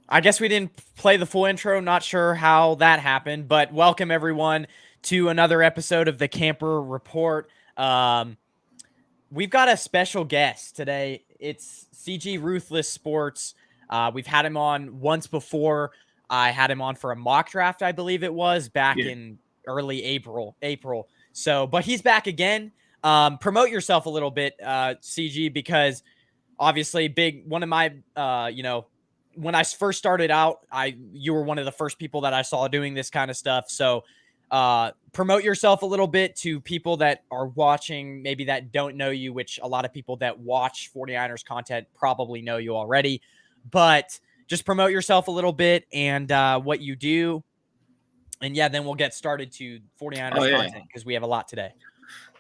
I guess we didn't play the full intro. Not sure how that happened, but welcome everyone to another episode of the Camper Report. Um, we've got a special guest today. It's CG Ruthless Sports. We've had him on once before. I had him on for a mock draft, I believe it was back Yeah. in early April. So, but he's back again. Promote yourself a little bit, CG, because obviously big one of my when I first started out, you were one of the first people that I saw doing this kind of stuff. So promote yourself a little bit to people that are watching, maybe that don't know you, which a lot of people that watch 49ers content probably know you already. But just promote yourself a little bit and what you do. And yeah, then we'll get started to Oh 49ers yeah. content because we have a lot today.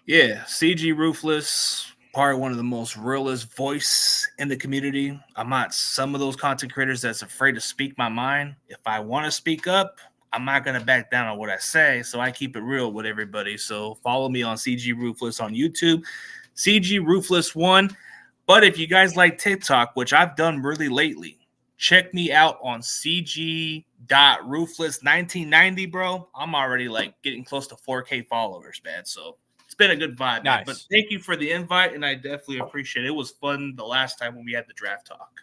Yeah. CG Ruthless, probably one of the most realest voice in the community. I'm not some of those content creators that's afraid to speak my mind. If I want to speak up, I'm not gonna back down on what I say. So I keep it real with everybody. So follow me on CG Ruthless on YouTube, CG Ruthless One. But if you guys like TikTok, which I've done really lately, check me out on CG.Ruthless1990, bro. I'm already like getting close to 4K followers, man. So it's been a good vibe, man. But Nice. thank you for the invite, and I definitely appreciate it. It was fun the last time when we had the draft talk.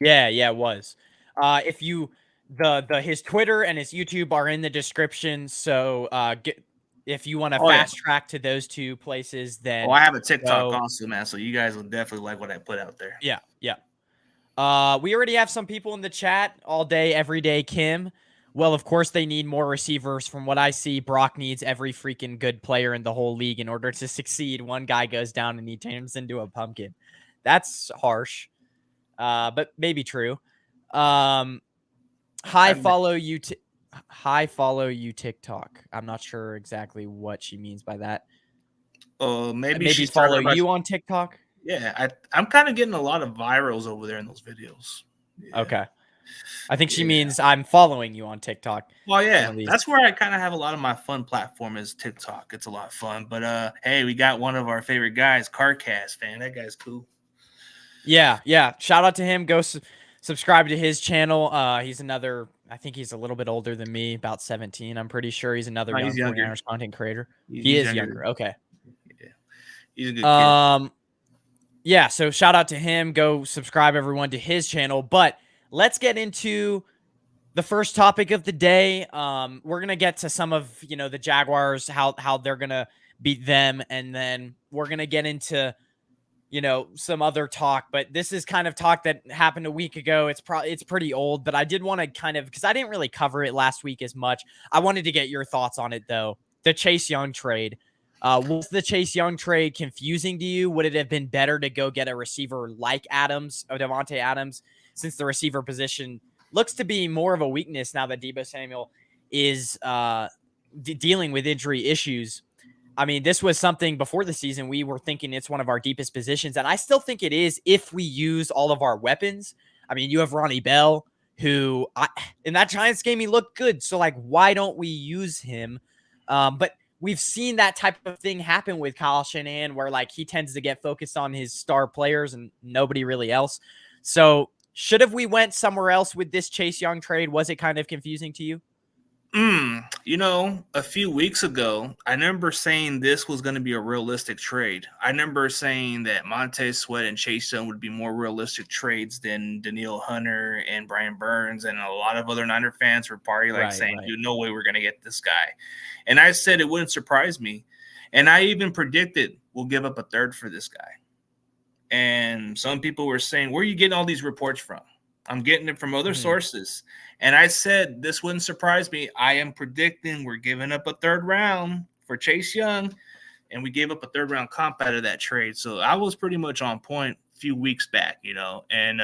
Yeah, it was. If you the his Twitter and his YouTube are in the description, so if you want to Oh yeah. fast track to those two places, Oh, then I have a TikTok go. also, man. So you guys will definitely like what I put out there. Yeah. We already have some people in the chat all day, every day. Kim. Well, of course they need more receivers. From what I see, Brock needs every freaking good player in the whole league in order to succeed. One guy goes down and he turns into a pumpkin. That's harsh, but maybe true. Um, Hi, I've follow you. Hi, follow you TikTok. I'm not sure exactly what she means by that. maybe Maybe she's talking follow about. you on TikTok. Yeah, I'm kind of getting a lot of virals over there in those videos. Yeah. Okay, I think she Yeah. means I'm following you on TikTok. Well, One yeah, of these. that's where I kind of have a lot of my fun platform is TikTok. It's a lot of fun. But hey, we got one of our favorite guys, Carcast fan. That guy's cool. Yeah. Shout out to him. Go subscribe to his channel. He's another. I think he's a little bit older than me, about 17. I'm pretty sure he's another No, he's young younger. 49ers content creator. He He's is younger. younger. Okay. Yeah, he's a good kid. Um, yeah, so shout out to him. Go subscribe everyone to his channel. But let's get into the first topic of the day. We're gonna get to some of the Jaguars, how they're gonna beat them, and then we're gonna get into some other talk. But this is kind of talk that happened a week ago. It's pretty old, but I did want to kind of, because I didn't really cover it last week as much. I wanted to get your thoughts on it though. The Chase Young trade. Was the Chase Young trade confusing to you? Would it have been better to go get a receiver like Adams or Devontae Adams, since the receiver position looks to be more of a weakness now that Deebo Samuel is dealing with injury issues? I mean, this was something before the season we were thinking it's one of our deepest positions, and I still think it is if we use all of our weapons. I mean, you have Ronnie Bell, who in that Giants game he looked good, so like, why don't we use him? But we've seen that type of thing happen with Kyle Shanahan, where like he tends to get focused on his star players and nobody really else. So should have we went somewhere else with this Chase Young trade? Was it kind of confusing to you? A few weeks ago, I remember saying this was going to be a realistic trade. I remember saying that Montez Sweat and Chase Young would be more realistic trades than Daniil Hunter and Brian Burns, and a lot of other Niner fans were probably like saying, Right. "Dude, no way we're going to get this guy." And I said it wouldn't surprise me, and I even predicted we'll give up a third for this guy. And some people were saying, "Where are you getting all these reports from?" I'm getting it from other Mhm. sources. And I said, this wouldn't surprise me. I am predicting we're giving up a third round for Chase Young, and we gave up a third round comp out of that trade. So I was pretty much on point a few weeks back, And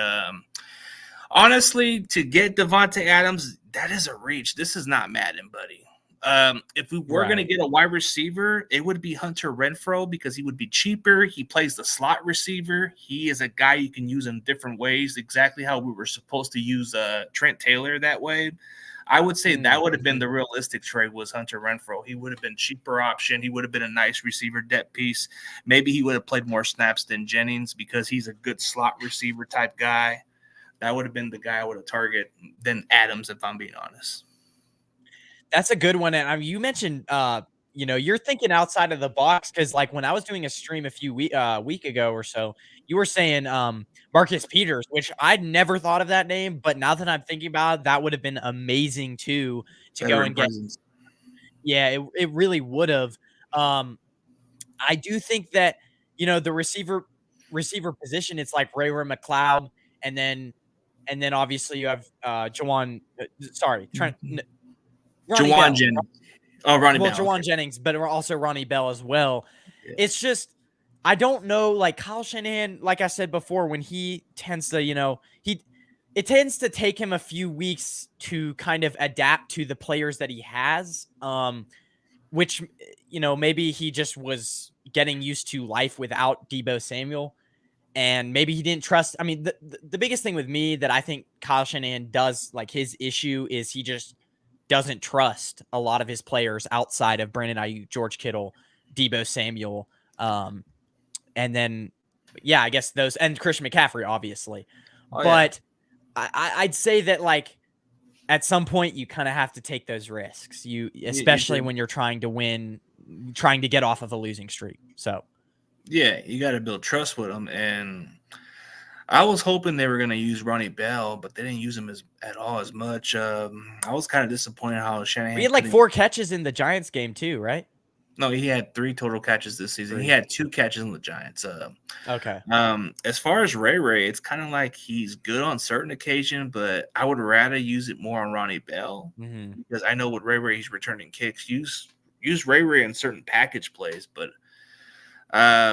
honestly, to get Devontae Adams, that is a reach. This is not Madden, buddy. If we were going to Right. get a wide receiver, it would be Hunter Renfrow because he would be cheaper. He plays the slot receiver. He is a guy you can use in different ways, exactly how we were supposed to use Trent Taylor that way. I would say that would have been Mm-hmm. the realistic trade was Hunter Renfrow. He would have been cheaper option. He would have been a nice receiver depth piece. Maybe he would have played more snaps than Jennings because he's a good slot receiver type guy. that would have been the guy I would have targeted than Adams, if I'm being honest. That's a good one. And I mean, you mentioned, you're thinking outside of the box because, like, when I was doing a stream a few week ago or so, you were saying Marcus Peters, which I'd never thought of that name, but now that I'm thinking about it, that would have been amazing too to go Veteran and get. presence. Yeah, it really would have. I do think that the receiver position, it's like Ray McLeod, and then obviously you have Jawan. Sorry, Trent. Ronnie Jawan Bell. Jennings. Oh, Ronnie Well, Bell. Jawan Okay. Jennings, but also Ronnie Bell as well. Yeah. It's just I don't know, like Kyle Shanahan, like I said before, when he tends to, it tends to take him a few weeks to kind of adapt to the players that he has. Which maybe he just was getting used to life without Deebo Samuel. And maybe he didn't trust. I mean, the biggest thing with me that I think Kyle Shanahan does, like his issue is he just doesn't trust a lot of his players outside of Brandon Ayuk, George Kittle, Deebo Samuel, and then I guess those, and Christian McCaffrey, obviously. Oh, But I'd say that, like, at some point you kind of have to take those risks. Especially when you're trying to win, trying to get off of a losing streak. So yeah, you got to build trust with him. And I was hoping they were going to use Ronnie Bell, but they didn't use him at all as much. I was kind of disappointed how Shanahan. he had like 4 catches in the Giants game too, right? No, he had 3 total catches this season. 3. He had 2 catches in the Giants. Okay. As far as Ray, it's kind of like he's good on certain occasion, but I would rather use it more on Ronnie Bell because I know with Ray he's returning kicks. Use Ray in certain package plays, but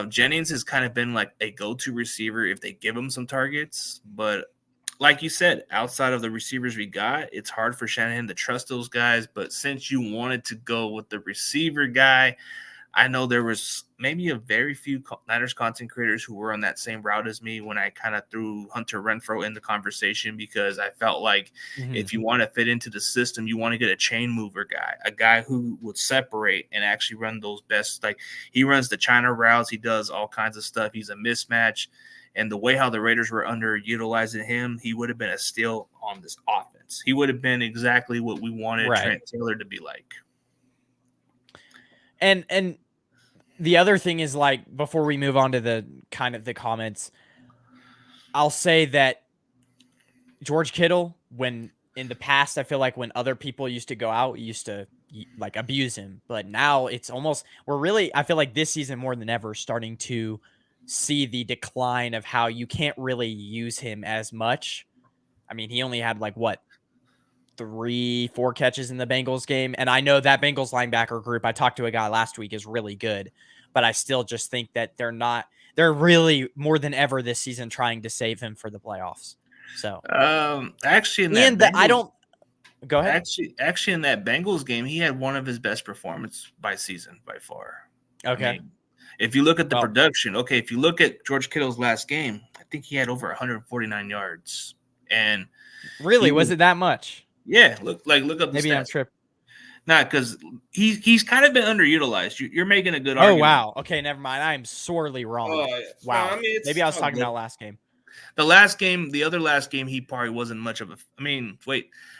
Jennings has kind of been like a go-to receiver if they give him some targets. But like you said, outside of the receivers we got, it's hard for Shanahan to trust those guys. But since you wanted to go with the receiver guy, I know there was maybe a very few Niners content creators who were on that same route as me when I kind of threw Hunter Renfrow in the conversation because I felt like if you want to fit into the system, you want to get a chain mover guy, a guy who would separate and actually run those best. Like he runs the China routes. He does all kinds of stuff. He's a mismatch. And the way how the Raiders were underutilizing him, he would have been a steal on this offense. He would have been exactly what we wanted Trent Taylor to be like. And the other thing is, like, before we move on to the kind of the comments, I'll say that George Kittle, when in the past, I feel like when other people used to go out, used to like abuse him. But now it's almost, I feel like this season more than ever, starting to see the decline of how you can't really use him as much. I mean, he only had like 3-4 catches in the Bengals game. And I know that Bengals linebacker group, I talked to a guy last week, is really good, but I still just think that they're really more than ever this season trying to save him for the playoffs. So, actually, go ahead. Actually, in that Bengals game, he had one of his best performances by season by far. Okay. I mean, if you look at the production, if you look at George Kittle's last game, I think he had over 149 yards. And really, was it that much? Yeah, look up the maybe stats. I'm tripping. Nah, because he's kind of been underutilized. You're making a good argument. Oh wow. Okay, never mind. I am sorely wrong. Wow. I mean, maybe I was talking about last game. The other last game, he probably wasn't much of a. I mean,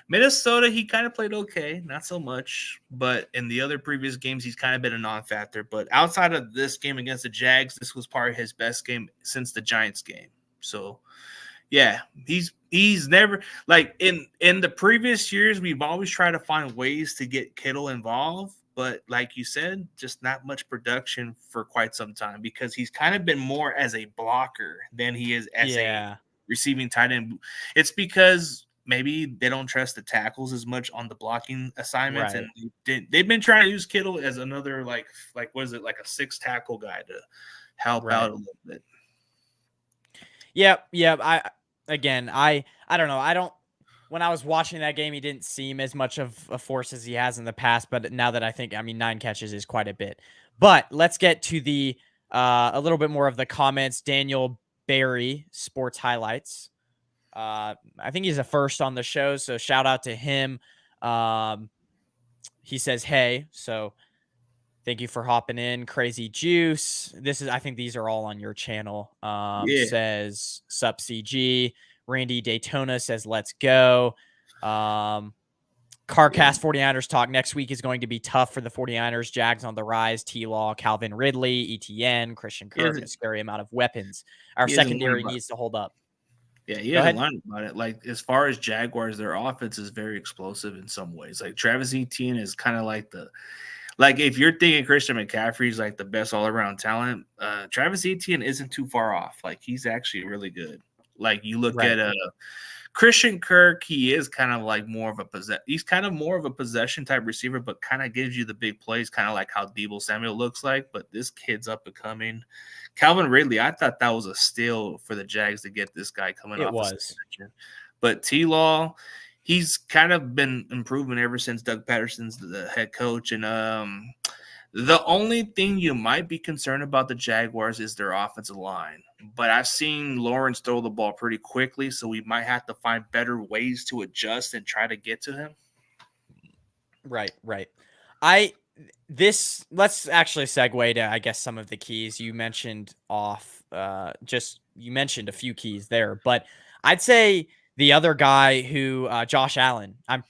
Minnesota, he kind of played okay, not so much. But in the other previous games, he's kind of been a non-factor. But outside of this game against the Jags, this was probably his best game since the Giants game. So, yeah, he's never like in the previous years. We've always tried to find ways to get Kittle involved. But like you said, just not much production for quite some time because he's kind of been more as a blocker than he is as a receiving tight end. It's because maybe they don't trust the tackles as much on the blocking assignments, and they've been trying to use Kittle as another like what is it, like a 6 tackle guy to help out a little bit. Yeah. I don't know. When I was watching that game, he didn't seem as much of a force as he has in the past. But now that I think, 9 catches is quite a bit. But let's get to the a little bit more of the comments. Daniel Barry, Sports Highlights. I think he's a first on the show, so shout out to him. He says, hey, so thank you for hopping in. Crazy Juice. I think these are all on your channel. Says, sup CG. Randy Daytona says, let's go. CarCast 49ers talk next week is going to be tough for the 49ers. Jags on the rise. T-Law, Calvin Ridley, ETN, Christian Kirk, a scary amount of weapons. Our secondary needs to hold up. Yeah, he hasn't learned about it. Like, as far as Jaguars, their offense is very explosive in some ways. Like, Travis Etienne is kind of like if you're thinking Christian McCaffrey's like the best all-around talent, Travis Etienne isn't too far off. Like, he's actually really good. Like, you look at Christian Kirk, he is kind of like he's kind of more of a possession type receiver, but kind of gives you the big plays, kind of like how Deebo Samuel looks like. But this kid's up and coming. Calvin Ridley, I thought that was a steal for the Jags to get this guy coming off. It was. But T-Law, he's kind of been improving ever since Doug Patterson's the head coach. And the only thing you might be concerned about the Jaguars is their offensive line. But I've seen Lawrence throw the ball pretty quickly, so we might have to find better ways to adjust and try to get to him. Right. Let's actually segue to, I guess, some of the keys you mentioned you mentioned a few keys there, but I'd say the other guy who, Josh Allen, I'm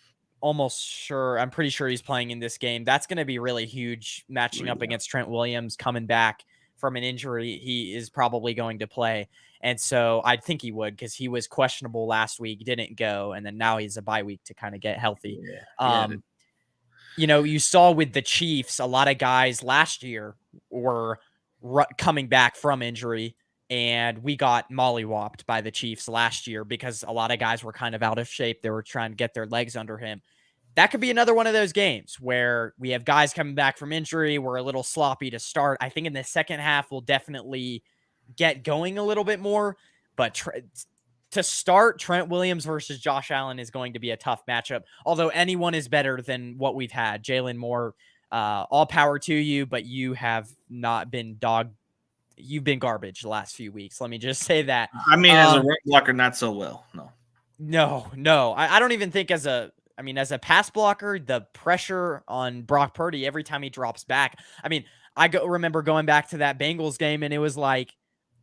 pretty sure he's playing in this game. That's going to be really huge matching up against Trent Williams coming back from an injury. He is probably going to play. And so I think he would, because he was questionable last week, didn't go. And then now he's a bye week to kind of get healthy. You saw with the Chiefs, a lot of guys last year were coming back from injury, and we got mollywopped by the Chiefs last year because a lot of guys were kind of out of shape. They were trying to get their legs under him. That could be another one of those games where we have guys coming back from injury. We're a little sloppy to start. I think in the second half, we'll definitely get going a little bit more, but to start, Trent Williams versus Josh Allen is going to be a tough matchup. Although anyone is better than what we've had. Jalen Moore, all power to you, but you have not been you've been garbage the last few weeks. Let me just say that. I mean, as a run blocker, not so well. No. I don't even think as a pass blocker, the pressure on Brock Purdy every time he drops back. I mean, remember going back to that Bengals game, and it was like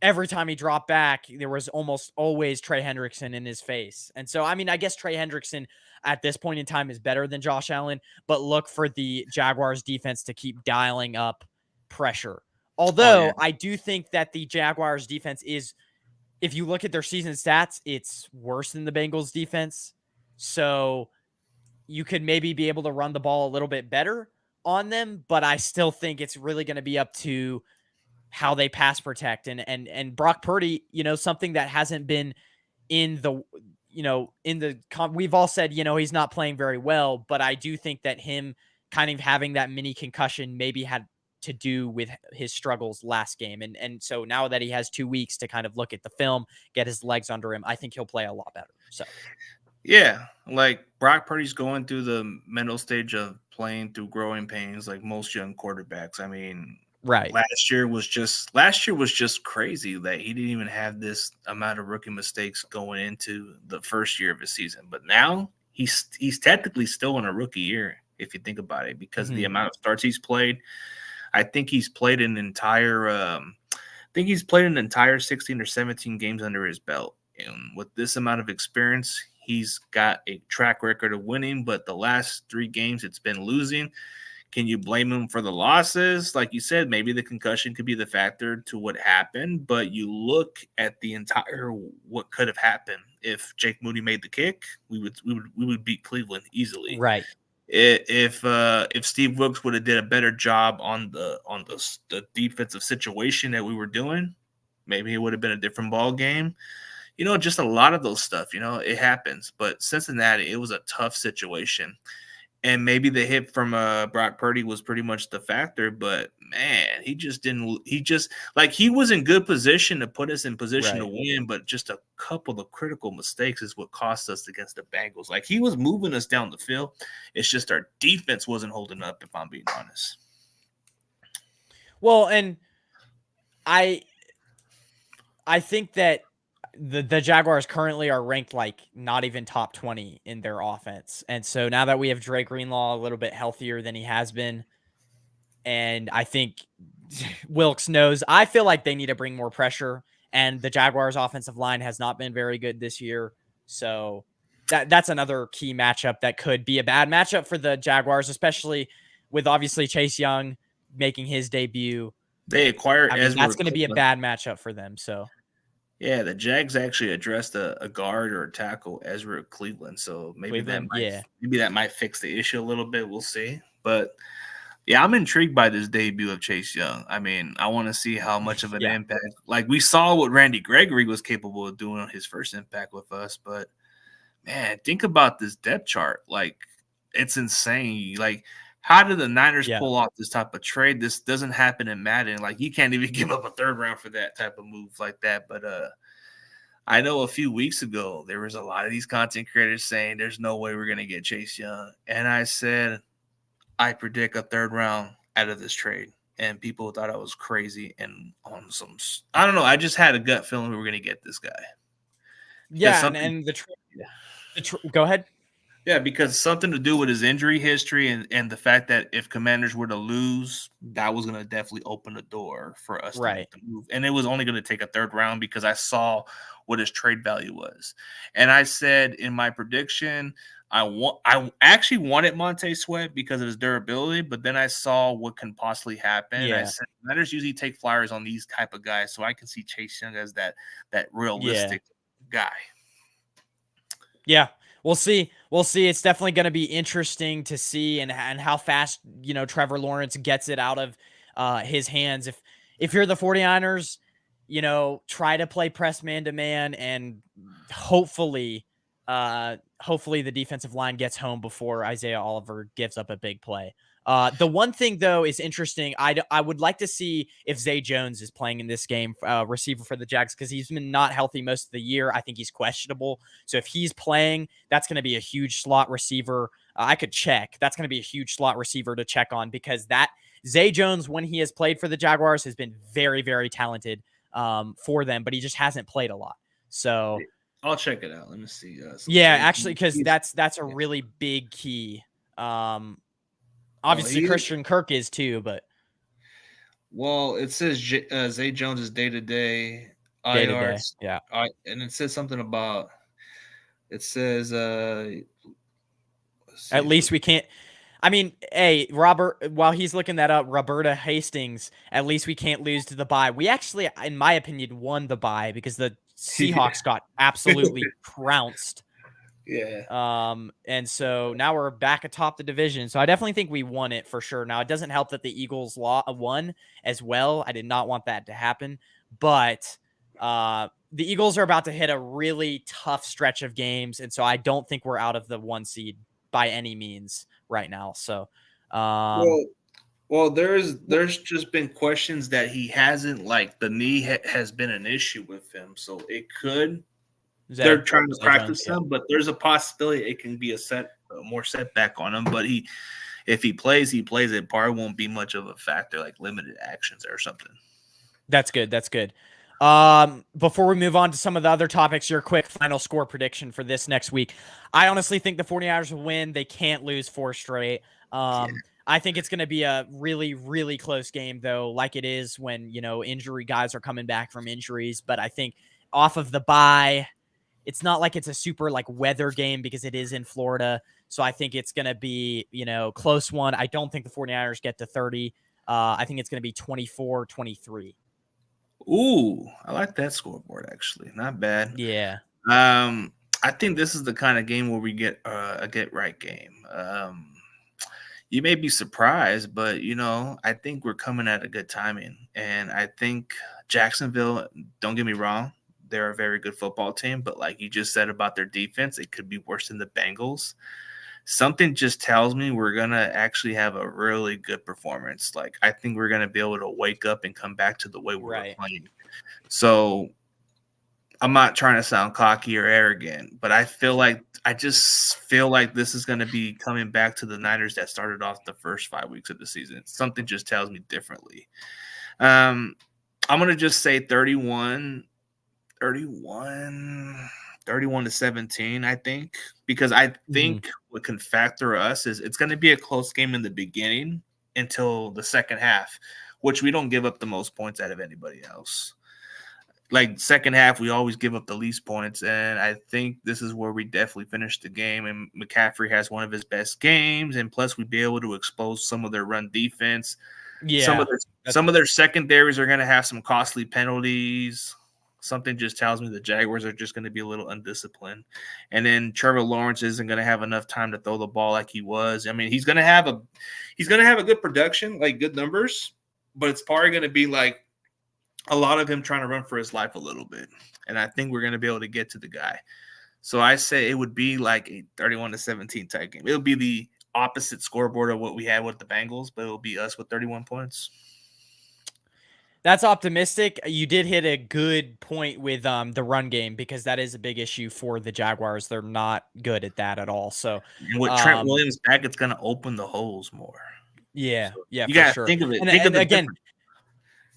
every time he dropped back, there was almost always Trey Hendrickson in his face. And so, I guess Trey Hendrickson at this point in time is better than Josh Allen, but look for the Jaguars defense to keep dialing up pressure. Although I do think that the Jaguars defense is, if you look at their season stats, it's worse than the Bengals defense. So you could maybe be able to run the ball a little bit better on them, but I still think it's really going to be up to how they pass protect and Brock Purdy, something that hasn't been in the, we've all said, he's not playing very well, but I do think that him kind of having that mini concussion maybe had to do with his struggles last game. And so now that he has 2 weeks to kind of look at the film, get his legs under him, I think he'll play a lot better. So, yeah, like Brock Purdy's going through the mental stage of playing through growing pains, like most young quarterbacks. I mean, right. Last year was just crazy that he didn't even have this amount of rookie mistakes going into the first year of his season. But now he's technically still in a rookie year, if you think about it, because of the amount of starts he's played. I think he's played an entire 16 or 17 games under his belt. And with this amount of experience, he's got a track record of winning, but the last 3 games it's been losing. Can you blame him for the losses? Like you said, maybe the concussion could be the factor to what happened, but you look at the entire what could have happened. If Jake Moody made the kick, we would beat Cleveland easily. Right. If Steve Wilkes would have did a better job on the defensive situation that we were doing, maybe it would have been a different ball game. Just a lot of those stuff, it happens. But Cincinnati, it was a tough situation. And maybe the hit from Brock Purdy was pretty much the factor, but man, he was in good position to put us in position to win, but just a couple of critical mistakes is what cost us against the Bengals. Like, he was moving us down the field. It's just our defense wasn't holding up, if I'm being honest. Well, and I think that the Jaguars currently are ranked like not even top 20 in their offense. And so now that we have Dre Greenlaw a little bit healthier than he has been, and I think Wilkes knows, I feel like they need to bring more pressure. and the Jaguars' offensive line has not been very good this year. So that's another key matchup that could be a bad matchup for the Jaguars, especially with obviously Chase Young making his debut. They acquired I mean, Ezra that's going to be a Cleveland. bad matchup for them. So Yeah, the Jags actually addressed a guard or a tackle, Ezra Cleveland. So Cleveland, yeah, maybe that might fix the issue a little bit. We'll see. But yeah, I'm intrigued by this debut of Chase Young. I mean, I want to see how much of an yeah, impact. Like we saw what Randy Gregory was capable of doing on his first impact with us, but man, think about this depth chart. Like it's insane. Like how did the Niners yeah, pull off this type of trade? This doesn't happen in Madden. Like you can't even give up a third round for that type of move like that. But I know a few weeks ago there was a lot of these content creators saying there's no way we're gonna get Chase Young. And I said I predict a third round out of this trade. And people thought I was crazy and on some I don't know. I just had a gut feeling we were gonna get this guy. Because yeah, something and go ahead. Yeah, because something to do with his injury history and the fact that if Commanders were to lose, that was going to definitely open the door for us to Right. make the move. And it was only going to take a third round because I saw what his trade value was. And I said in my prediction, I actually wanted Montez Sweat because of his durability, but then I saw what can possibly happen. And I Yeah, said Commanders usually take flyers on these type of guys, so I can see Chase Young as that yeah. realistic guy. Yeah, we'll see. We'll see. It's definitely going to be interesting to see and how fast, Trevor Lawrence gets it out of his hands. If you're the 49ers, try to play press man to man and hopefully the defensive line gets home before Isaiah Oliver gives up a big play. The one thing though is interesting. I would like to see if Zay Jones is playing in this game, receiver for the Jags, because he's been not healthy most of the year. I think he's questionable. So if he's playing, that's going to be a huge slot receiver. I could check. That's going to be a huge slot receiver to check on, because that Zay Jones, when he has played for the Jaguars, has been very, very talented for them, but he just hasn't played a lot. So I'll check it out. Let me see. yeah, actually, because that's a really big key. Obviously, Christian Kirk is too, but it says Zay Jones is day to day day, IR, yeah. and it says something about. It says At least we can't. I mean, hey, Robert, while he's looking that up, Roberta Hastings, at least we can't lose to the bye. We actually, in my opinion, won the bye because the Seahawks got absolutely trounced. Yeah. And so now we're back atop the division. So I definitely think we won it for sure. Now, it doesn't help that the Eagles won as well. I did not want that to happen, but the Eagles are about to hit a really tough stretch of games, and so I don't think we're out of the 1 seed by any means right now. So, well, there's just been questions that he hasn't, like the knee has been an issue with him, so it could. They're trying to practice him, but there's a possibility it can be more setback on him. But if he plays, he plays. It probably won't be much of a factor, like limited actions or something. That's good. That's good. Before we move on to some of the other topics, your quick final score prediction for this next week. I honestly think the 49ers will win. They can't lose 4 straight. I think it's going to be a really, really close game, though, like it is when, injury guys are coming back from injuries. But I think off of the bye, it's not like it's a super weather game because it is in Florida. So I think it's going to be, close one. I don't think the 49ers get to 30. I think it's going to be 24-23. Ooh, I like that scoreboard, actually. Not bad. Yeah. I think this is the kind of game where we get a get right game. You may be surprised, but I think we're coming at a good timing. And I think Jacksonville, don't get me wrong, they're a very good football team, but like you just said about their defense, it could be worse than the Bengals. Something just tells me we're going to actually have a really good performance. Like, I think we're going to be able to wake up and come back to the way we were playing. So I'm not trying to sound cocky or arrogant, but I just feel like this is going to be coming back to the Niners that started off the first 5 weeks of the season. Something just tells me differently. I'm going to just say 31 to 17, I think, because I think what can factor us is it's going to be a close game in the beginning until the second half, which we don't give up the most points out of anybody else. like second half, we always give up the least points, and I think this is where we definitely finish the game. And McCaffrey has one of his best games, and plus we'd be able to expose some of their run defense. Yeah. Some of their secondaries are going to have some costly penalties. Something just tells me the Jaguars are just going to be a little undisciplined, and then Trevor Lawrence isn't going to have enough time to throw the ball like he was. I mean, he's going to have a good production, like good numbers, but it's probably going to be like a lot of him trying to run for his life a little bit. And I think we're going to be able to get to the guy. So I say it would be like a 31-17 type game. It'll be the opposite scoreboard of what we had with the Bengals, but it'll be us with 31 points. That's optimistic. You did hit a good point with the run game, because that is a big issue for the Jaguars. They're not good at that at all. So and with Trent Williams back, it's going to open the holes more. Yeah, so yeah, you for got to sure. think of it. And, think of the again,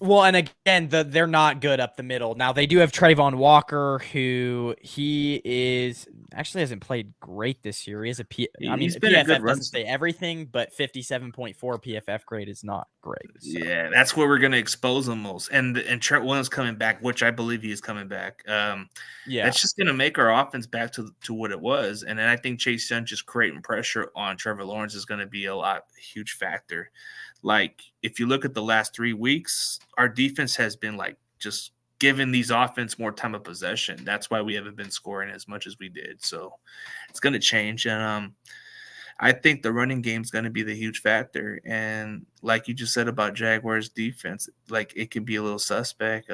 well, and again, they're not good up the middle. Now, they do have Trayvon Walker, who he is actually hasn't played great this year. He has he's been a good PFF doesn't say everything, but 57.4 PFF grade is not great. So. Yeah, that's where we're going to expose them most. And Trent Williams coming back, which I believe he is coming back. That's just going to make our offense back to what it was. And then I think Chase Young just creating pressure on Trevor Lawrence is going to be a huge factor. Like, if you look at the last 3 weeks, our defense has been like just giving these offense more time of possession. That's why we haven't been scoring as much as we did. So it's going to change. And I think the running game is going to be the huge factor. And like you just said about Jaguars defense, like it can be a little suspect.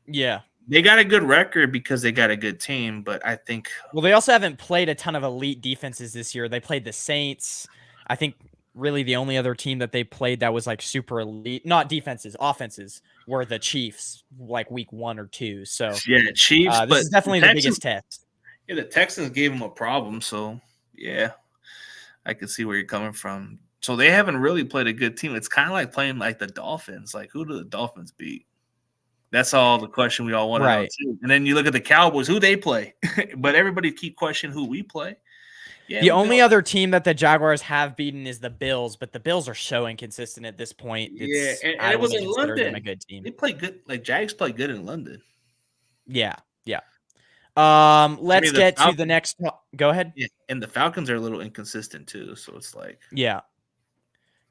Yeah. They got a good record because they got a good team, but I think – well, they also haven't played a ton of elite defenses this year. They played the Saints. I think really the only other team that they played that was like super elite, not defenses, offenses, were the Chiefs, like week 1 or 2. So yeah, Chiefs. This but is definitely the biggest test. Yeah, the Texans gave them a problem. So yeah, I can see where you're coming from. So they haven't really played a good team. It's kind of like playing like the Dolphins. Like, who do the Dolphins beat? That's all the question we all want to know too. And then you look at the Cowboys, who they play, but everybody keep questioning who we play. Yeah, the only other team that the Jaguars have beaten is the Bills, but the Bills are so inconsistent at this point. And it was in London. Them a good team. They play good. Like Jags play good in London. Yeah. Let's get to the next. Go ahead. Yeah, and the Falcons are a little inconsistent too. So it's like, yeah.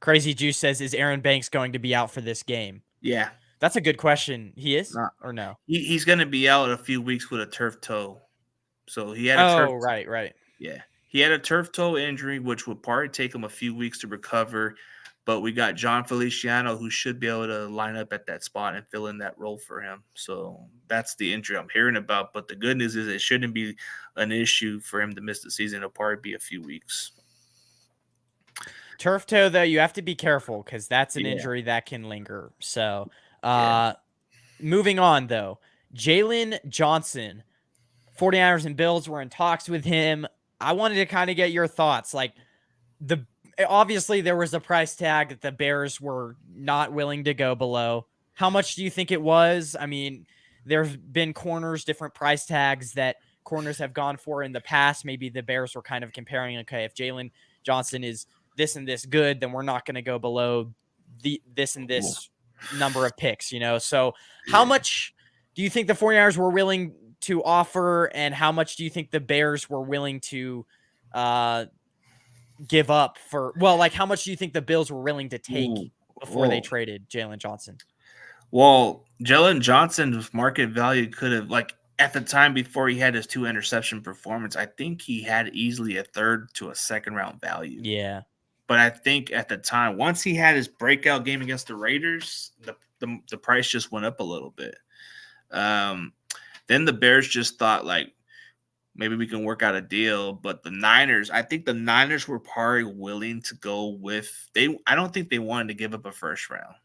Crazy Juice says, "Is Aaron Banks going to be out for this game?" Yeah, that's a good question. He is or no? He's going to be out a few weeks with a turf toe. So he had a turf. Oh, right. Yeah. He had a turf toe injury, which would probably take him a few weeks to recover. But we got John Feliciano, who should be able to line up at that spot and fill in that role for him. So that's the injury I'm hearing about. But the good news is it shouldn't be an issue for him to miss the season. It'll probably be a few weeks. Turf toe, though, you have to be careful because that's an injury that can linger. So moving on, though, Jaylon Johnson, 49ers and Bills were in talks with him. I wanted to kind of get your thoughts. Like, obviously there was a price tag that the Bears were not willing to go below. How much do you think it was? I mean, there's been different price tags that corners have gone for in the past. Maybe the Bears were kind of comparing, okay, if Jaylon Johnson is this and this good, then we're not going to go below this and this number of picks, So how much do you think the 49ers were willing to offer, and how much do you think the Bears were willing to give up for? Well, like, how much do you think the Bills were willing to take before they traded Jaylon Johnson? Well, Jaylon Johnson's market value could have, like, at the time before he had his 2 interception performance, I think he had easily a 3rd to a 2nd round value. Yeah. But I think at the time, once he had his breakout game against the Raiders, the price just went up a little bit. Then the Bears just thought, like, maybe we can work out a deal. But I think the Niners were probably willing to go with I don't think they wanted to give up a 1st round.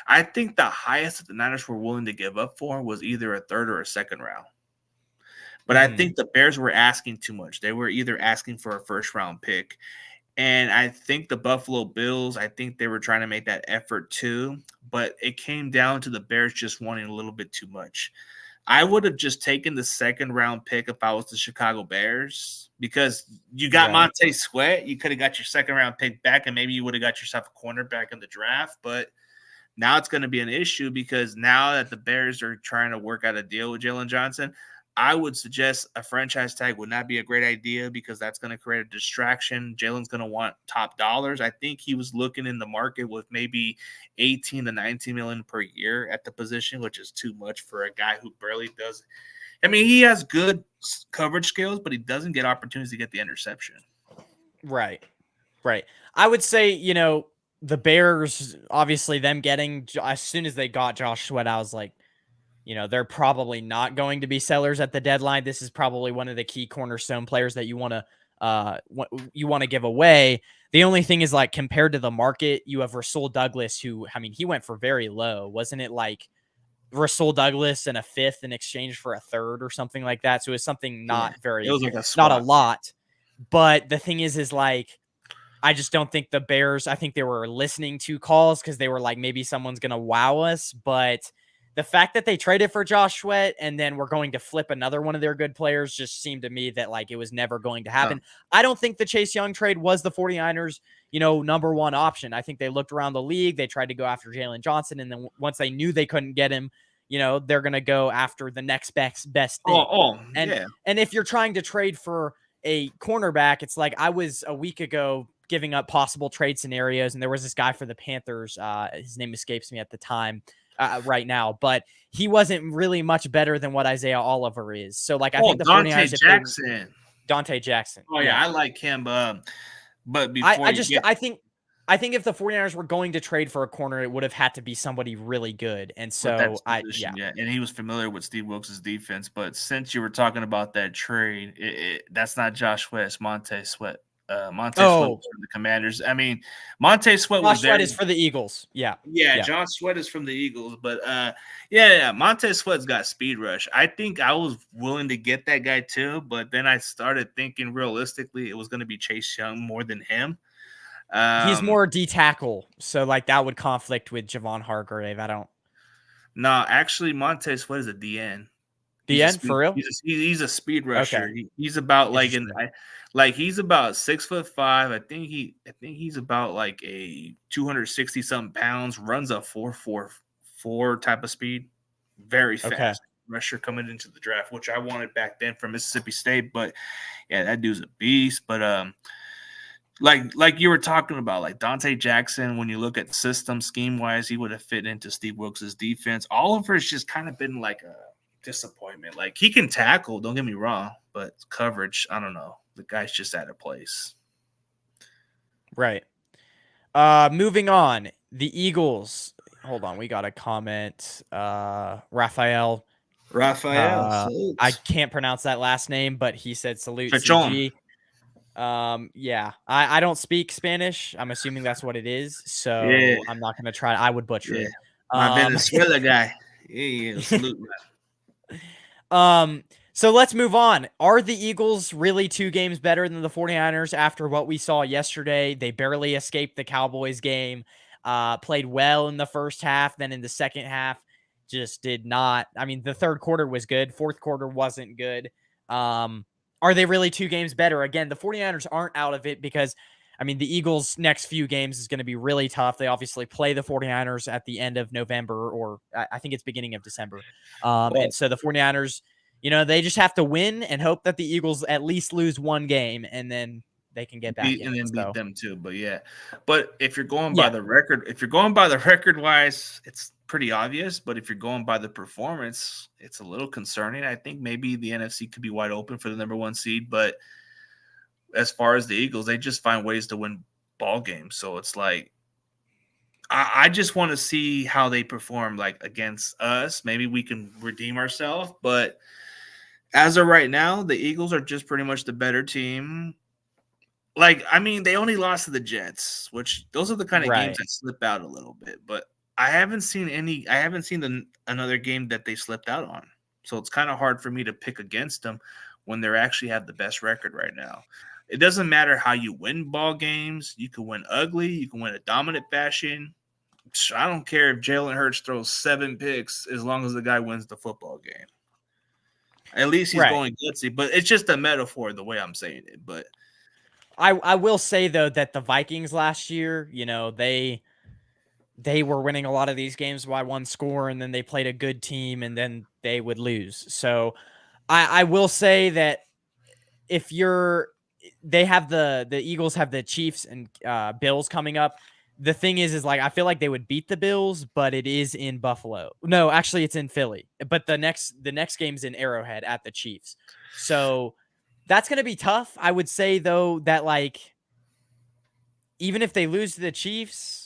I think the highest that the Niners were willing to give up for was either a 3rd or a 2nd round. But I think the Bears were asking too much. They were either asking for a 1st round pick. And I think the Buffalo Bills, I think they were trying to make that effort too. But it came down to the Bears just wanting a little bit too much. I would have just taken the 2nd round pick if I was the Chicago Bears, because you got Montez Sweat. You could have got your 2nd round pick back, and maybe you would have got yourself a cornerback in the draft. But Now it's going to be an issue because now that the Bears are trying to work out a deal with Jaylon Johnson, I would suggest a franchise tag would not be a great idea because that's going to create a distraction. Jalen's going to want top dollars. I think he was looking in the market with maybe 18 to 19 million per year at the position, which is too much for a guy who barely does. I mean, he has good coverage skills, but he doesn't get opportunities to get the interception. Right. I would say, the Bears, obviously them getting, as soon as they got Josh Sweat, I was like, they're probably not going to be sellers at the deadline. This is probably one of the key cornerstone players that you want to give away. The only thing is, like, compared to the market, you have Rasul Douglas, who, I mean, he went for very low. Wasn't it like Rasul Douglas and a fifth in exchange for a third or something like that? So it's something not It was like not a lot. But the thing is like, I just don't think the Bears, I think they were listening to calls because they were like, maybe someone's going to wow us. But the fact that they traded for Josh Sweat and then we're going to flip another one of their good players just seemed to me that, like, it was never going to happen. I don't think the Chase Young trade was the 49ers, number one option. I think they looked around the league. They tried to go after Jaylon Johnson. And then once they knew they couldn't get him, they're going to go after the next best thing. And if you're trying to trade for a cornerback, it's like I was a week ago giving up possible trade scenarios, and there was this guy for the Panthers. His name escapes me at the time right now, but he wasn't really much better than what Isaiah Oliver is. So, like, I think the 49ers, Dante Jackson. Oh yeah, I like him. But before I think if the 49ers were going to trade for a corner, it would have had to be somebody really good. And so and he was familiar with Steve Wilkes' defense. But since you were talking about that trade, that's not Josh Sweat, it's Montez Sweat. Montez Sweat was from the Commanders. I mean, Montez Sweat was there. Sweat is for the Eagles. Yeah. John Sweat is from the Eagles. But Montez Sweat's got speed rush. I think I was willing to get that guy too, but then I started thinking realistically it was going to be Chase Young more than him. He's more D-tackle, so, like, that would conflict with Javon Hargrave. I don't. No, actually, Montez Sweat is a DN. DN for real? He's a speed rusher. Okay. He's about he's about 6'5". I think he's about like a 260 something pounds. Runs a 4.44 type of speed. Very fast rusher coming into the draft, which I wanted back then from Mississippi State. But yeah, that dude's a beast. But like you were talking about, like Dante Jackson, when you look at system scheme wise, he would have fit into Steve Wilkes' defense. Oliver's just kind of been like a disappointment. Like, he can tackle, don't get me wrong, but coverage, I don't know. The guy's just out of place. Right. Moving on, the Eagles. Hold on, we got a comment. Raphael. I can't pronounce that last name, but he said salute. CG. I don't speak Spanish. I'm assuming that's what it is, so I'm not going to try. I would butcher it. My Venezuela guy. Yeah, salute. So let's move on. Are the Eagles really 2 games better than the 49ers after what we saw yesterday? They barely escaped the Cowboys game, played well in the first half, then in the second half just did not. I mean, the third quarter was good. Fourth quarter wasn't good. Are they really 2 games better? Again, the 49ers aren't out of it because, I mean, the Eagles' next few games is going to be really tough. They obviously play the 49ers at the end of November, or I think it's beginning of December. And so the 49ers, they just have to win and hope that the Eagles at least lose 1 game, and then they can get back in. And then beat them too. But if you're going by the record wise, it's pretty obvious. But if you're going by the performance, it's a little concerning. I think maybe the NFC could be wide open for the number 1 seed, but as far as the Eagles, they just find ways to win ball games. So it's like, I just want to see how they perform, like, against us. Maybe we can redeem ourselves. But as of right now, the Eagles are just pretty much the better team. Like, I mean, they only lost to the Jets, which those are the kind of games that slip out a little bit. But I haven't seen another game that they slipped out on. So it's kind of hard for me to pick against them when they actually have the best record right now. It doesn't matter how you win ball games. You can win ugly. You can win a dominant fashion. I don't care if Jalen Hurts throws 7 picks as long as the guy wins the football game. At least he's going gutsy. But it's just a metaphor the way I'm saying it. But I will say, though, that the Vikings last year, they were winning a lot of these games by one score, and then they played a good team, and then they would lose. So I will say that if they have the Eagles have the Chiefs and Bills coming up. The thing is like I feel like they would beat the Bills, but it is in Buffalo. No, actually, it's in Philly. But the next game's in Arrowhead at the Chiefs. So that's gonna be tough. I would say though that like even if they lose to the Chiefs,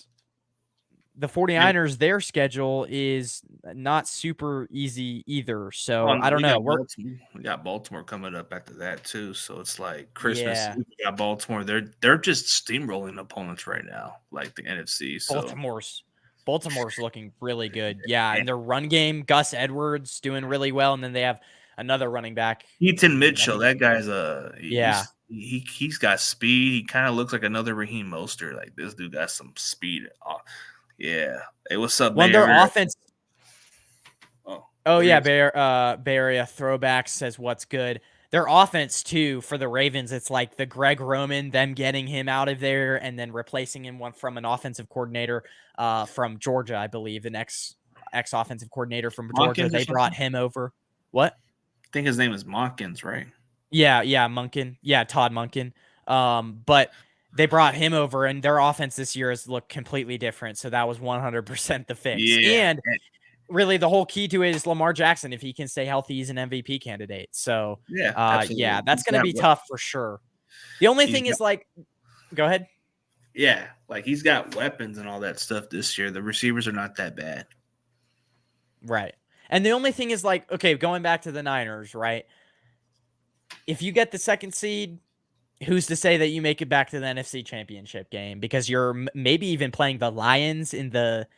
the 49ers, their schedule is not super easy either. So I don't know. We got Baltimore coming up after that too. So it's like Christmas. Yeah. We got Baltimore. They're just steamrolling opponents right now, like the NFC. So Baltimore's looking really good. Yeah, and their run game, Gus Edwards doing really well, and then they have another running back. Ethan Mitchell, that guy's yeah. He's got speed. He kind of looks like another Raheem Mostert. Like this dude got some speed. Yeah. Hey, what's up, When their offense. Oh yeah, Bay Area throwback says what's good. Their offense too for the Ravens. It's like the Greg Roman, them getting him out of there and then replacing him from an offensive coordinator from Georgia, I believe, an ex offensive coordinator from Georgia. They brought him over. What? I think his name is Monkins, right? Yeah, Monken. Yeah, Todd Monken. But they brought him over, and their offense this year has looked completely different. So that was 100% the fix. Yeah. And really, the whole key to it is Lamar Jackson. If he can stay healthy, he's an MVP candidate. So yeah, that's going to be tough for sure. The only thing is like, go ahead. Yeah, like he's got weapons and all that stuff this year. The receivers are not that bad. Right. And the only thing is like, okay, going back to the Niners, right? If you get the second seed, who's to say that you make it back to the NFC Championship game? Because you're maybe even playing the Lions in the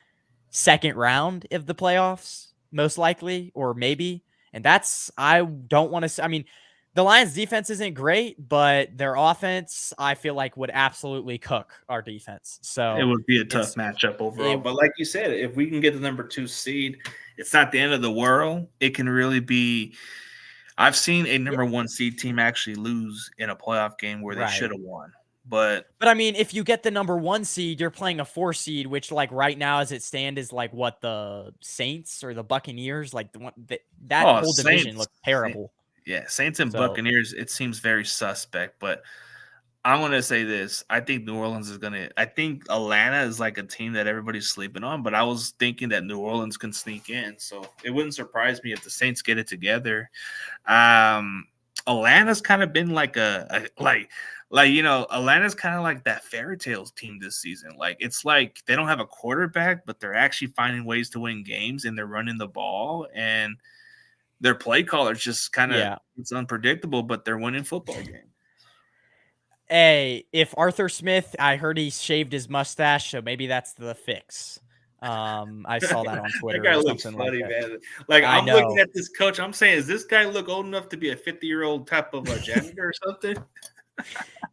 second round of the playoffs, most likely, or maybe. And that's, I don't want to, I mean, the Lions defense isn't great, but their offense, I feel like would absolutely cook our defense. So it would be a tough matchup overall. But like you said, if we can get the number 2 seed, it's not the end of the world. It can really be. I've seen a number 1 seed team actually lose in a playoff game where they should have won. But I mean, if you get the number 1 seed, you're playing a 4 seed, which like right now as it stands is like what the Saints or the Buccaneers, like the one that whole division looks terrible. Saints and Buccaneers, it seems very suspect. But I'm going to say this. I think New Orleans is going to – I think Atlanta is like a team that everybody's sleeping on. But I was thinking that New Orleans can sneak in. So it wouldn't surprise me if the Saints get it together. Atlanta's kind of been like Atlanta's kind of like that fairy tales team this season. Like, it's like they don't have a quarterback, but they're actually finding ways to win games, and they're running the ball. And their play callers just kind of it's unpredictable, but they're winning football games. Hey, if Arthur Smith, I heard he shaved his mustache, so maybe that's the fix. I saw that on Twitter. That guy looks funny, man. Like, I'm looking at this coach. I'm saying, does this guy look old enough to be a 50-year-old type of a janitor or something?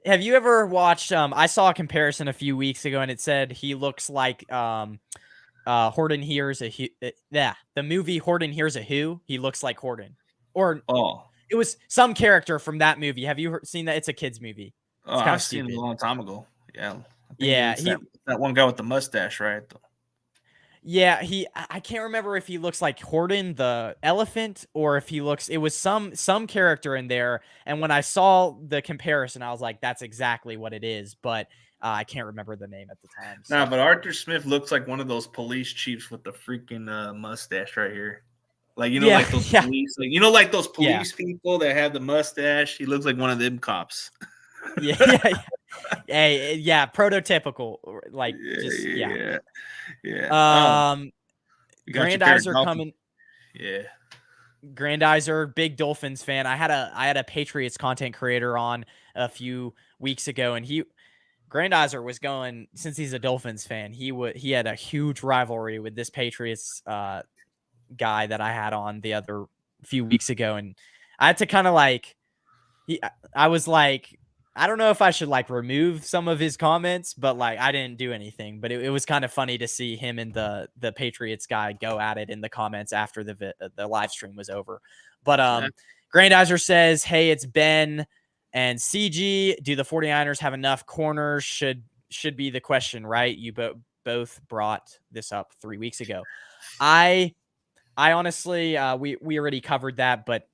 Have you ever watched? I saw a comparison a few weeks ago, and it said he looks like Horton Hears a Who. The movie Horton Hears a Who. He looks like Horton, or it was some character from that movie. Have you seen that? It's a kids movie. Oh, I've seen it a long time ago. Yeah, that one guy with the mustache, right? Yeah, I can't remember if he looks like Horton the elephant or if he looks, it was some character in there. And when I saw the comparison, I was like, that's exactly what it is. But I can't remember the name at the time. So. No, but Arthur Smith looks like one of those police chiefs with the freaking mustache right here. Like, like those police, like those police people that have the mustache. He looks like one of them cops. Yeah, prototypical. Like, Grandizer coming. Yeah. Grandizer, big Dolphins fan. I had a Patriots content creator on a few weeks ago, and Grandizer was going, since he's a Dolphins fan, he had a huge rivalry with this Patriots guy that I had on the other few weeks ago, and I had to kind of like, I was like, I don't know if I should like remove some of his comments, but like I didn't do anything. But it was kind of funny to see him and the Patriots guy go at it in the comments after the live stream was over. But Grandizer says, "Hey, it's Ben and CG. Do the 49ers have enough corners? Should be the question, right? You both brought this up 3 weeks ago. I honestly, we already covered that, but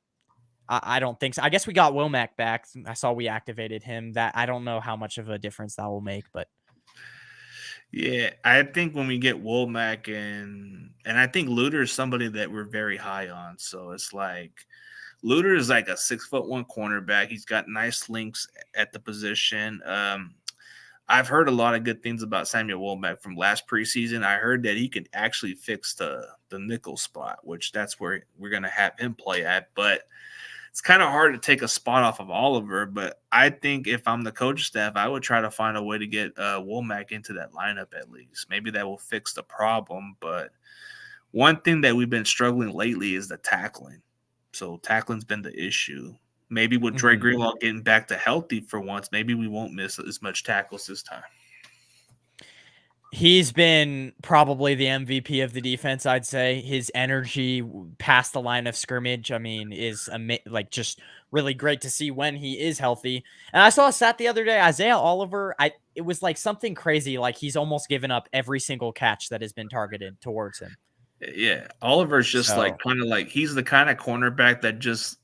I don't think so. I guess we got Womack back. I saw we activated him. That I don't know how much of a difference that will make, but Yeah, I think when we get Womack and I think Luter is somebody that we're very high on. So it's like Luter is like a 6'1" cornerback. He's got nice links at the position. I've heard a lot of good things about Samuel Womack from last preseason. I heard that he could actually fix the nickel spot, which that's where we're gonna have him play at. But it's kind of hard to take a spot off of Oliver. But I think if I'm the coach staff, I would try to find a way to get Womack into that lineup at least. Maybe that will fix the problem. But one thing that we've been struggling lately is the tackling. So tackling's been the issue. Maybe with Dre Greenlaw getting back to healthy for once, maybe we won't miss as much tackles this time. he's been probably the MVP of the defense, I'd say. His energy past the line of scrimmage, I mean, is like just really great to see when he is healthy. And I saw a stat the other day, Isaiah Oliver, it was like something crazy, like he's almost given up every single catch that has been targeted towards him. Yeah, Oliver's just like kind of like he's the kind of cornerback that just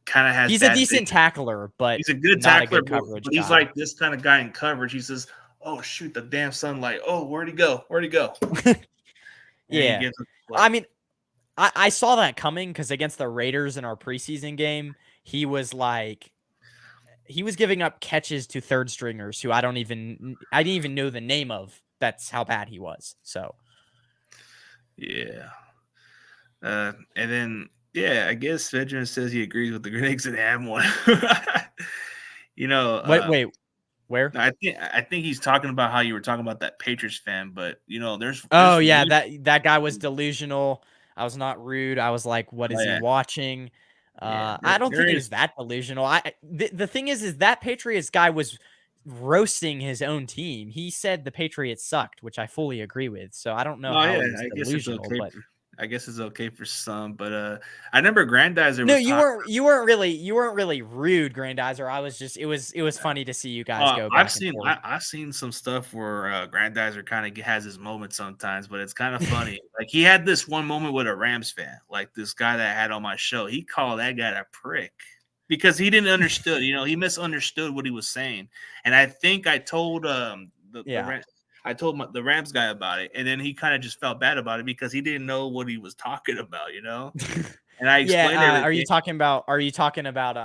kind of has. He's a decent tackler, but he's a good not tackler. A good coverage but he's guy. like this kind of guy in coverage. He says, "Oh shoot, the damn sunlight! Oh, where'd he go? Where'd he go?" Yeah, I mean, I saw that coming because against the Raiders in our preseason game, he was giving up catches to third stringers who I didn't even know the name of. That's how bad he was. So, yeah. And then, yeah, I guess Veteran says he agrees with the Grenades and ham one. wait, where? I think he's talking about how you were talking about that Patriots fan, but there's yeah, that guy was delusional. I was not rude. I was like, what is he watching? I don't think he was that delusional. The thing is that Patriots guy was roasting his own team. He said the Patriots sucked, which I fully agree with. So I don't know how he was delusional, but I guess it's okay for some, but I remember Grandizer. No, you weren't really rude, Grandizer. I was just it was funny to see you guys go back and forth. I've seen some stuff where Grandizer kind of has his moments sometimes, but it's kind of funny. Like he had this one moment with a Rams fan, like this guy that I had on my show. He called that guy a prick because he didn't understood. He misunderstood what he was saying, and I think I told I told the Rams guy about it, and then he kind of just felt bad about it because he didn't know what he was talking about, And I explained everything. Are you talking about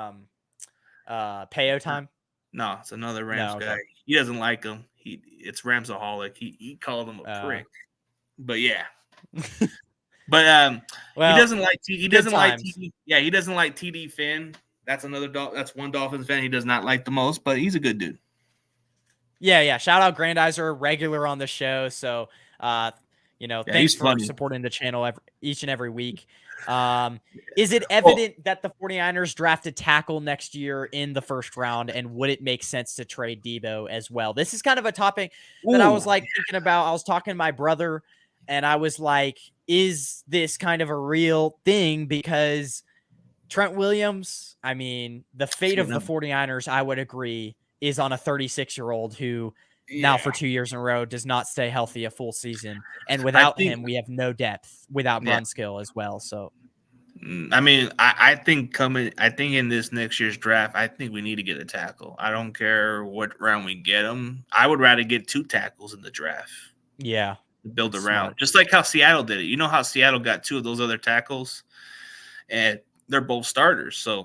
Payo time? No, it's another Rams guy. He doesn't like him. It's Ramsaholic. He called him a prick. But yeah. But he doesn't like TD. Yeah, he doesn't like TD Finn. That's one Dolphins fan he does not like the most, but he's a good dude. Yeah. Shout out Grandizer, regular on the show. So, thanks for supporting the channel each and every week. Is it evident that the 49ers drafted tackle next year in the first round, and would it make sense to trade Deebo as well? This is kind of a topic that I was thinking about. I was talking to my brother, and I was like, is this kind of a real thing? Because Trent Williams, I mean, the fate of the 49ers, I would agree, is on a 36-year-old who now for 2 years in a row does not stay healthy a full season. And without him, we have no depth without Brunskill as well. So, I mean, I think in this next year's draft, I think we need to get a tackle. I don't care what round we get them. I would rather get 2 tackles in the draft. Yeah. Build around. Just like how Seattle did it. You know how Seattle got 2 of those other tackles? And they're both starters. So,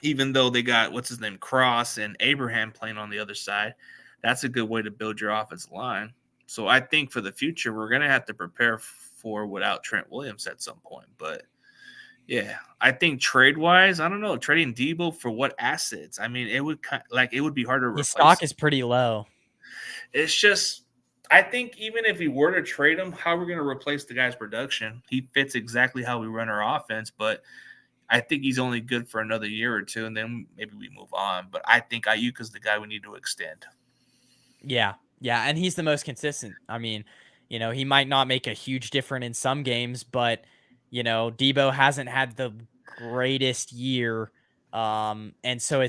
even though they got, Cross and Abraham playing on the other side, that's a good way to build your offensive line. So I think for the future, we're going to have to prepare for without Trent Williams at some point. But, yeah, I think trade-wise, I don't know, trading Deebo for what assets? I mean, it would be hard to replace. His stock is pretty low. It's just, I think even if we were to trade him, how we're going to replace the guy's production? He fits exactly how we run our offense, but I think he's only good for another year or two, and then maybe we move on. But I think Ayuk is the guy we need to extend. Yeah, and he's the most consistent. I mean, he might not make a huge difference in some games, but, Deebo hasn't had the greatest year. And so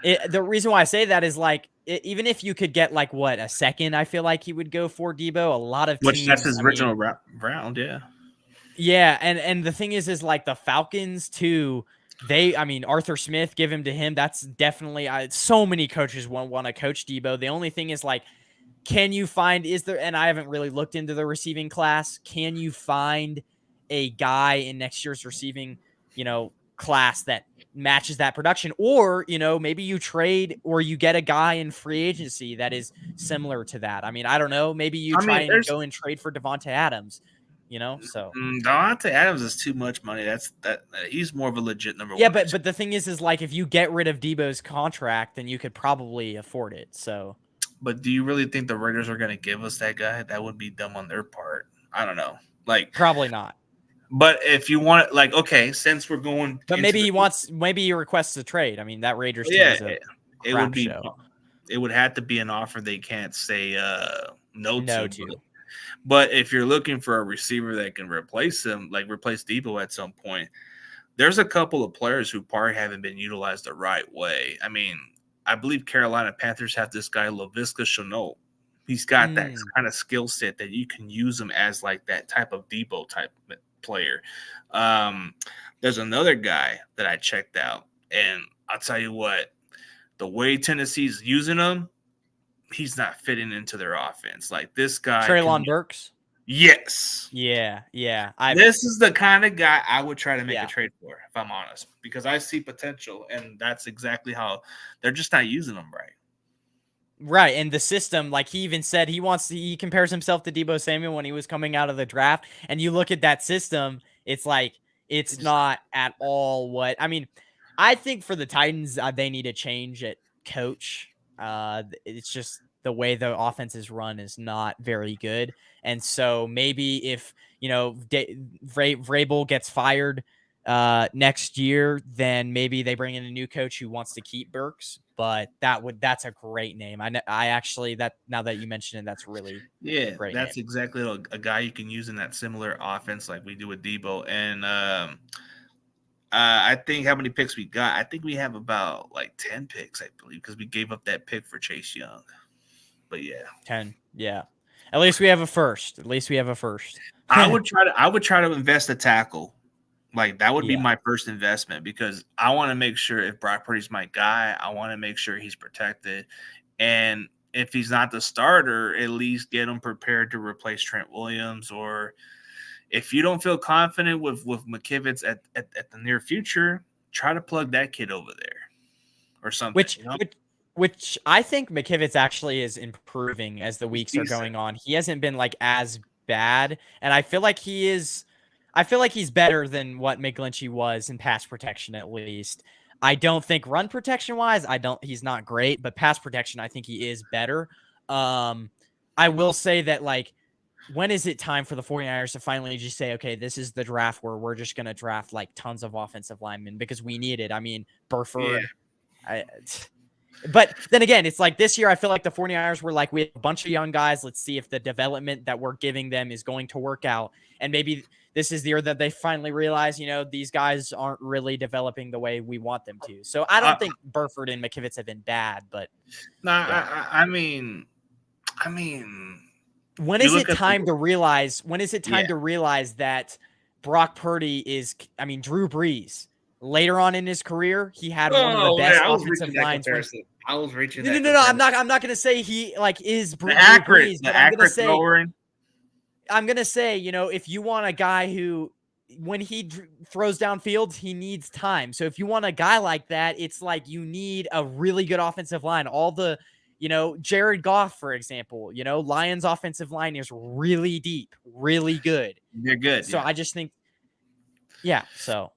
The reason why I say that is like even if you could get like what a second, I feel like he would go for Deebo. A lot of Which that's teams, his I mean, original round, yeah. yeah, and the thing is like the Falcons too. I mean, Arthur Smith, give him to him. That's definitely so many coaches want to coach Deebo. The only thing is like, can you find and I haven't really looked into the receiving class. Can you find a guy in next year's receiving, class that matches that production? Or, maybe you trade or you get a guy in free agency that is similar to that. I mean, I don't know. Maybe you I try mean, and there's go and trade for Devonta Adams, so. Davante Adams is too much money. He's more of a legit number Yeah, one. but the thing is like if you get rid of Deebo's contract, then you could probably afford it. So But do you really think the Raiders are going to give us that guy? That would be dumb on their part. I don't know. Like, probably not. but if you want it, like, okay, since we're going But into maybe he requests a trade. I mean, that Raiders team yeah, is a it would crap be, show. it would have to be an offer they can't say no No to. to. But if you're looking for a receiver that can replace him, like replace Deebo at some point, there's a couple of players who probably haven't been utilized the right way. I mean, I believe Carolina Panthers have this guy Laviska Shenault. He's got that kind of skill set that you can use him as like that type of Deebo type player. There's another guy that I checked out, and I'll tell you what, the way Tennessee's using him, he's not fitting into their offense. Like this guy Treylon Burks. Yes. Yeah. This is the kind of guy I would try to make Yeah. a trade for, if I'm honest, because I see potential, and that's exactly how they're just not using them right. Right, and the system, like he even said, he compares himself to Deebo Samuel when he was coming out of the draft, and you look at that system, it's like it's not at all what I mean. I think for the Titans, they need a change at coach. It's just the way the offense is run is not very good, and so maybe if Vrabel gets fired next year, then maybe they bring in a new coach who wants to keep Burks. But that's a great name. I actually now that you mention it, that's really great that's name. exactly a guy you can use in that similar offense like we do with Deebo. And I think how many picks we got? I think we have about like 10 picks, I believe, because we gave up that pick for Chase Young. But yeah, 10. Yeah, at least we have a first. I would try to invest a tackle. Like that would be my first investment because I want to make sure if Brock Purdy's my guy, I want to make sure he's protected. And if he's not the starter, at least get him prepared to replace Trent Williams. Or if you don't feel confident with McKivitz at the near future, try to plug that kid over there or something. Which I think McKivitz actually is improving as the weeks are going on. He hasn't been like as bad, and I feel like he's better than what McGlinchey was in pass protection, at least. I don't think run protection wise, he's not great, but pass protection, I think he is better. I will say that, like, when is it time for the 49ers to finally just say, okay, this is the draft where we're just going to draft like tons of offensive linemen because we need it. I mean, Burford, but then again, it's like this year, I feel like the 49ers were like, we have a bunch of young guys. Let's see if the development that we're giving them is going to work out. And maybe this is the year that they finally realize, these guys aren't really developing the way we want them to. So I don't think Burford and McKivitz have been bad, but. I mean, when is it time to realize that Brock Purdy is, Drew Brees, later on in his career, he had one of the best offensive lines. I was reaching. No. I'm not going to say he is accurate. Brees, but I'm going to say, if you want a guy who, when he throws downfield, he needs time. So if you want a guy like that, it's like you need a really good offensive line. All the, Jared Goff, for example, Lions offensive line is really deep, really good. They're good. So I just think, so.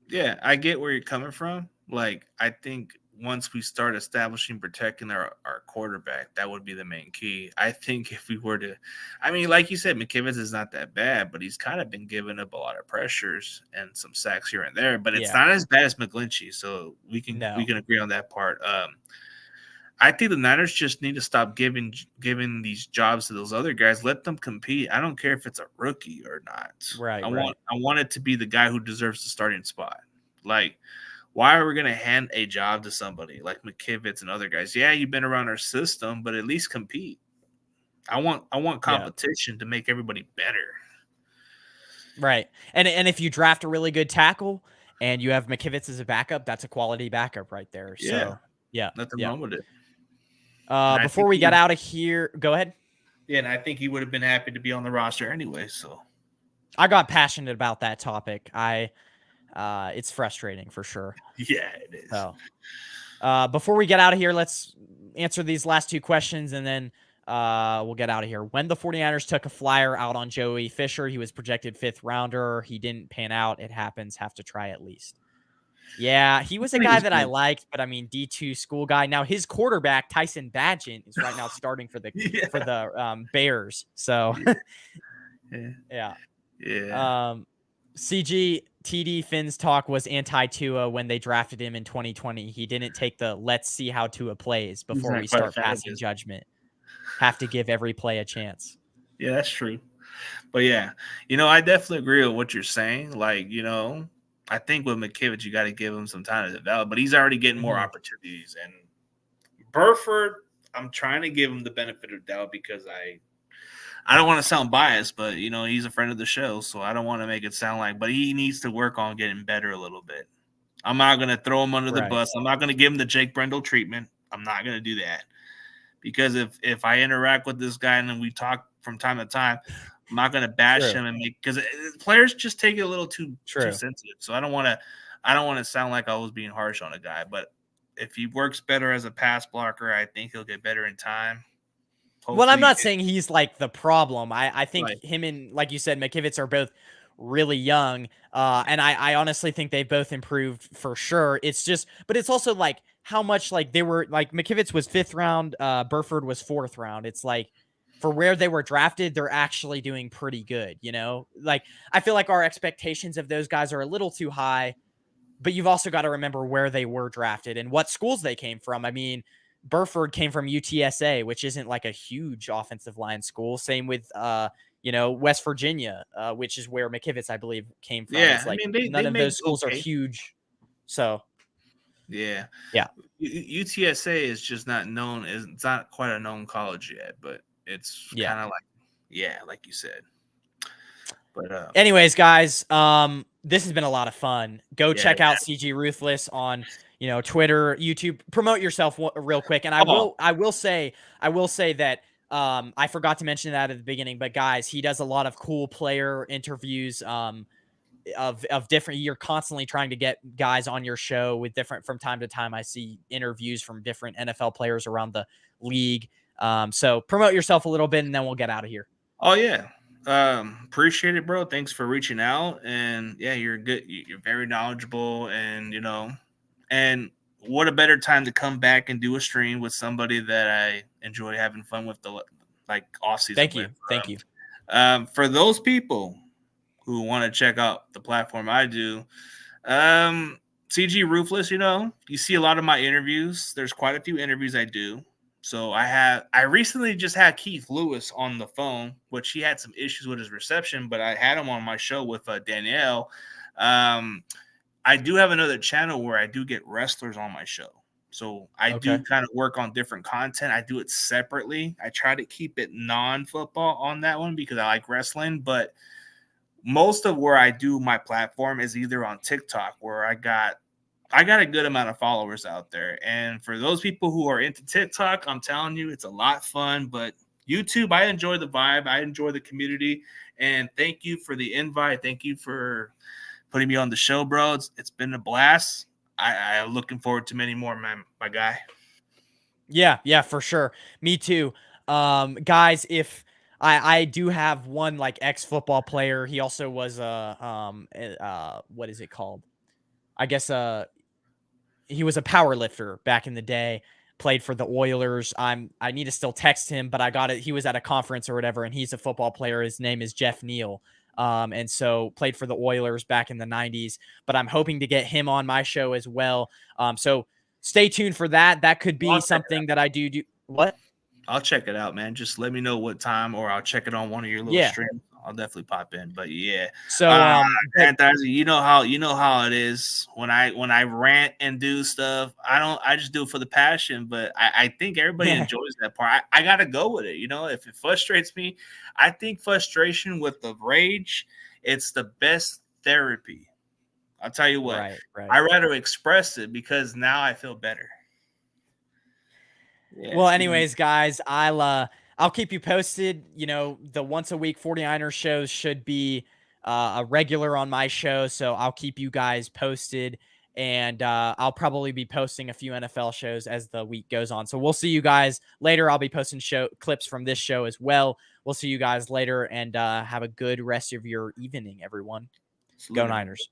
Yeah, I get where you're coming from. Like, I think once we start establishing protecting our quarterback, that would be the main key. I think if we were to, like you said, McKivitz is not that bad, but he's kind of been giving up a lot of pressures and some sacks here and there. But it's not as bad as McGlinchey, so we can agree on that part. I think the Niners just need to stop giving these jobs to those other guys. Let them compete. I don't care if it's a rookie or not. Right. I want it to be the guy who deserves the starting spot. Like, Why are we going to hand a job to somebody like McKivitz and other guys? Yeah, you've been around our system, but at least compete. I want competition to make everybody better. Right. And if you draft a really good tackle and you have McKivitz as a backup, that's a quality backup right there. Yeah. So, yeah. Nothing wrong with it. Before we get out of here, go ahead. Yeah, and I think he would have been happy to be on the roster anyway. So I got passionate about that topic. It's frustrating for sure. Yeah, it is. So, before we get out of here, let's answer these last two questions and then we'll get out of here. When the 49ers took a flyer out on Joey Fisher, he was projected 5th rounder. He didn't pan out. It happens. Have to try at least. Yeah, he was a guy that I liked, but I mean, D2 school guy. Now his quarterback, Tyson Bagent, is right now starting for the Bears. So yeah. CG TD Finn's talk was anti-Tua when they drafted him in 2020. He didn't take the let's see how Tua plays before we start passing judgment. Have to give every play a chance. Yeah, that's true. But yeah, I definitely agree with what you're saying. Like, I think with McKivitz, you got to give him some time to develop, but he's already getting more opportunities. And Burford, I'm trying to give him the benefit of doubt because I don't want to sound biased, but he's a friend of the show, so I don't want to make it sound like. But he needs to work on getting better a little bit. I'm not going to throw him under the bus. I'm not going to give him the Jake Brendel treatment. I'm not going to do that because if I interact with this guy and then we talk from time to time, I'm not going to bash him because players just take it a little too sensitive. So I don't want to sound like I was being harsh on a guy. But if he works better as a pass blocker, I think he'll get better in time. Well, I'm not saying he's like the problem. I think him and, like you said, McKivitz are both really young. And I honestly think they've both improved for sure. It's just, but it's also like how much like they were like McKivitz was 5th round. Burford was 4th round. It's like for where they were drafted, they're actually doing pretty good. Like I feel like our expectations of those guys are a little too high, but you've also got to remember where they were drafted and what schools they came from. I mean, Burford came from UTSA, which isn't like a huge offensive line school. Same with, West Virginia, which is where McKivitz, I believe, came from. Yeah, it's like none of those schools are huge. So, yeah. UTSA is just not known. It's not quite a known college yet, but it's kind of like, like you said. But anyways, guys, this has been a lot of fun. Go check out CG Ruthless on Twitter, YouTube. Promote yourself real quick, and I will say that I forgot to mention that at the beginning, but guys, he does a lot of cool player interviews of different. You're constantly trying to get guys on your show with different from time to time. I see interviews from different NFL players around the league. So promote yourself a little bit, and then we'll get out of here. Oh yeah. Appreciate it, bro. Thanks for reaching out. And yeah, you're good. You're very knowledgeable, and and what a better time to come back and do a stream with somebody that I enjoy having fun with the off season. Thank you. For those people who want to check out the platform I do, CG Ruthless, you see a lot of my interviews. There's quite a few interviews I do. So I recently just had Keith Lewis on the phone, which he had some issues with his reception, but I had him on my show with Danielle. I do have another channel where I do get wrestlers on my show. So I do kind of work on different content. I do it separately. I try to keep it non-football on that one because I like wrestling, but most of where I do my platform is either on TikTok, where I got a good amount of followers out there. And for those people who are into TikTok, I'm telling you, it's a lot of fun. But YouTube, I enjoy the vibe. I enjoy the community. And thank you for the invite. Thank you for putting me on the show, bro. It's been a blast. I'm looking forward to many more, man, my guy. Yeah, for sure. Me too. Guys, if I do have one like ex-football player. He also was what is it called? I guess he was a power lifter back in the day, played for the Oilers. I need to still text him, but I got it. He was at a conference or whatever, and he's a football player. His name is Jeff Neal. And so played for the Oilers back in the 90s, but I'm hoping to get him on my show as well. So stay tuned for that. That could be something that I do. What? I'll check it out, man. Just let me know what time, or I'll check it on one of your little streams. I'll definitely pop in. But yeah, So Anthony, you know how it is when I rant and do stuff. I just do it for the passion. But I think everybody enjoys that part. I gotta go with it. You know, if it frustrates me, I think frustration with the rage, it's the best therapy. I'll tell you what. right. I rather express it because now I feel better. Yeah, Well, anyways, guys, I'll keep you posted. You know, the once a week 49ers shows should be a regular on my show, so I'll keep you guys posted, and I'll probably be posting a few NFL shows as the week goes on. So we'll see you guys later. I'll be posting show clips from this show as well. We'll see you guys later, and have a good rest of your evening, everyone. Go Niners.